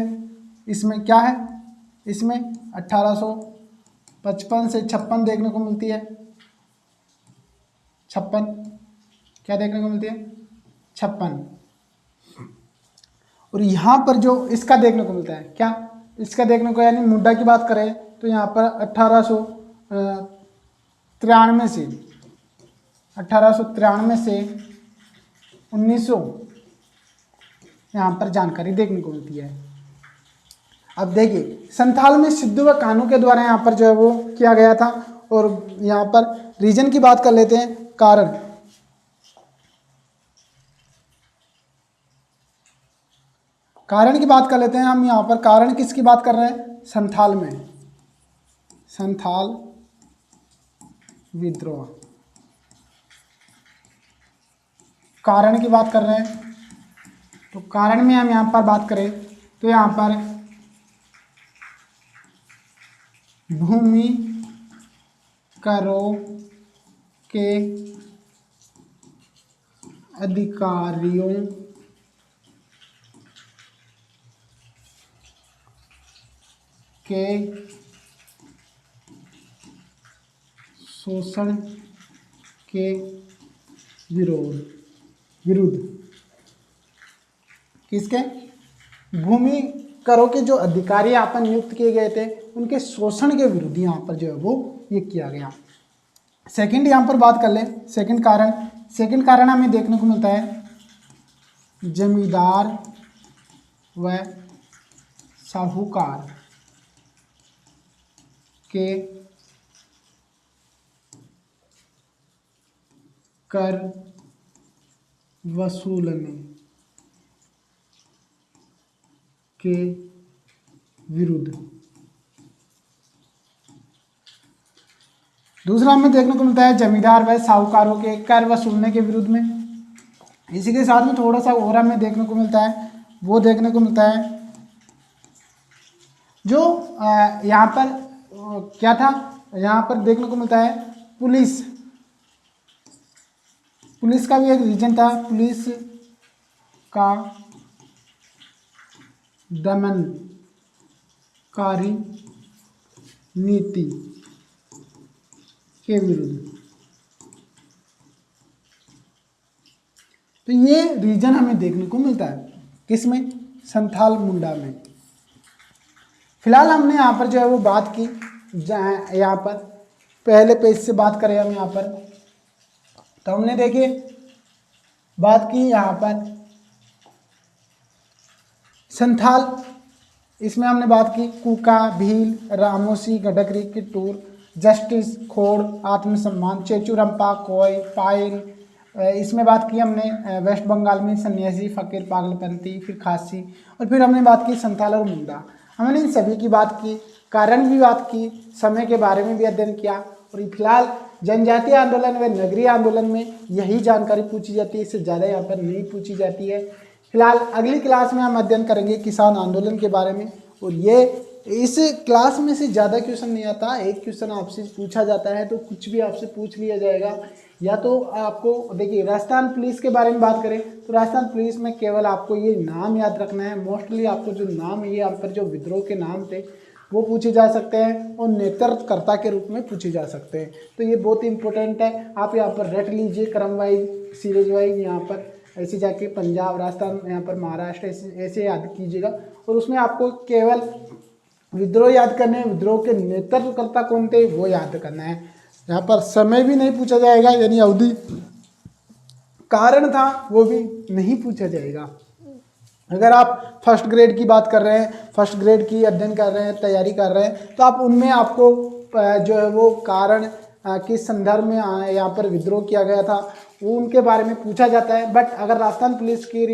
इसमें क्या है, इसमें 1855 से 56 देखने को मिलती है। 56 क्या देखने को मिलती है, 56। और यहाँ पर जो इसका देखने को मिलता है क्या, इसका देखने को यानी मुंडा की बात करें तो यहाँ पर 1893 से 1900 यहाँ पर जानकारी देखने को मिलती है। अब देखिए संथाल में सिद्धू व कान्हू के द्वारा यहाँ पर जो है वो किया गया था। और यहाँ पर रीजन की बात कर लेते हैं, कारण। कारण की बात कर लेते हैं हम यहाँ पर, कारण किसकी बात कर रहे हैं, संथाल में, संथाल विद्रोह, कारण की बात कर रहे हैं। तो कारण में हम यहाँ पर बात करें तो यहाँ पर भूमि करों के अधिकारियों के शोषण के विरुद्ध, किसके, भूमि करों के जो अधिकारी यहाँ पर नियुक्त किए गए थे उनके शोषण के विरुद्ध यहाँ पर जो है वो ये किया गया। सेकंड यहाँ पर बात कर ले, सेकंड कारण हमें देखने को मिलता है जमींदार व साहूकार के कर वसूलने के विरुद्ध। दूसरा हमें देखने को मिलता है जमींदार व साहूकारों के कर वसूलने के विरुद्ध में। इसी के साथ में थोड़ा सा और हमें देखने को मिलता है, वो देखने को मिलता है जो यहाँ पर क्या था, यहाँ पर देखने को मिलता है पुलिस का भी एक रीजन था, पुलिस का दमनकारी नीति के विरुद्ध। तो ये रीजन हमें देखने को मिलता है किसमें, संथाल मुंडा में। फिलहाल हमने यहाँ पर जो है वो बात की, यहाँ पर पहले पेज से बात करें हम यहाँ पर तो हमने देखिए बात की यहाँ पर संथाल, इसमें हमने बात की कुका, भील, रामोसी, गडकरी, किट्टूर, जस्टिस, खोड़, आत्मसम्मान, चेचुरम्पा, कोय, पायल। इसमें बात की हमने वेस्ट बंगाल में सन्यासी, फकीर, पागलपंथी, फिर खासी, और फिर हमने बात की संथाल और मुंडा। हमने इन सभी की बात की, कारण भी बात की, समय के बारे में भी अध्ययन किया। और फिलहाल जनजातीय आंदोलन व नगरीय आंदोलन में यही जानकारी पूछी जाती है, इससे ज़्यादा यहाँ पर नहीं पूछी जाती है। फिलहाल अगली क्लास में हम अध्ययन करेंगे किसान आंदोलन के बारे में। और ये इस क्लास में से ज़्यादा क्वेश्चन नहीं आता, एक क्वेश्चन आपसे पूछा जाता है तो कुछ भी आपसे पूछ लिया जाएगा। या तो आपको देखिए राजस्थान पुलिस के बारे में बात करें तो राजस्थान पुलिस में केवल आपको ये नाम याद रखना है। मोस्टली आपको जो नाम है यहाँ पर जो विद्रोह के नाम थे वो पूछे जा सकते हैं और नेतृत्वकर्ता के रूप में पूछे जा सकते हैं। तो ये बहुत इंपॉर्टेंट है, आप यहाँ पर रट लीजिए क्रम वाइज सीरीज वाइज। यहाँ पर ऐसे जाके पंजाब, राजस्थान, यहाँ पर महाराष्ट्र, ऐसे याद कीजिएगा। और उसमें आपको केवल विद्रोह याद करने हैं, विद्रोह के नेतृत्वकर्ता कौन थे वो याद करना है। यहाँ पर समय भी नहीं पूछा जाएगा, यानी अवधि, कारण था वो भी नहीं पूछा जाएगा। अगर आप फर्स्ट ग्रेड की बात कर रहे हैं, फर्स्ट ग्रेड की अध्ययन कर रहे हैं, तैयारी कर रहे हैं, तो आप उनमें आपको जो है वो कारण किस संदर्भ में यहाँ पर विद्रोह किया गया था वो उनके बारे में पूछा जाता है। बट अगर राजस्थान पुलिस की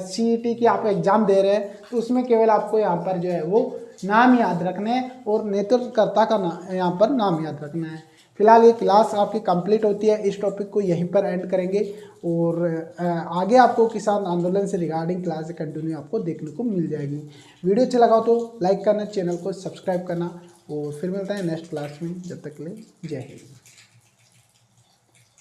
CET की आप एग्जाम दे रहे हैं तो उसमें केवल आपको यहाँ पर जो है वो नाम याद रखने हैं और नेतृत्वकर्ता का यहाँ पर नाम याद रखना है। फिलहाल ये क्लास आपकी कंप्लीट होती है, इस टॉपिक को यहीं पर एंड करेंगे और आगे आपको किसान आंदोलन से रिगार्डिंग क्लास कंटिन्यू आपको देखने को मिल जाएगी। वीडियो अच्छा लगा तो लाइक करना, चैनल को सब्सक्राइब करना और फिर मिलता है नेक्स्ट क्लास में। जब तक के लिए जय हिंद।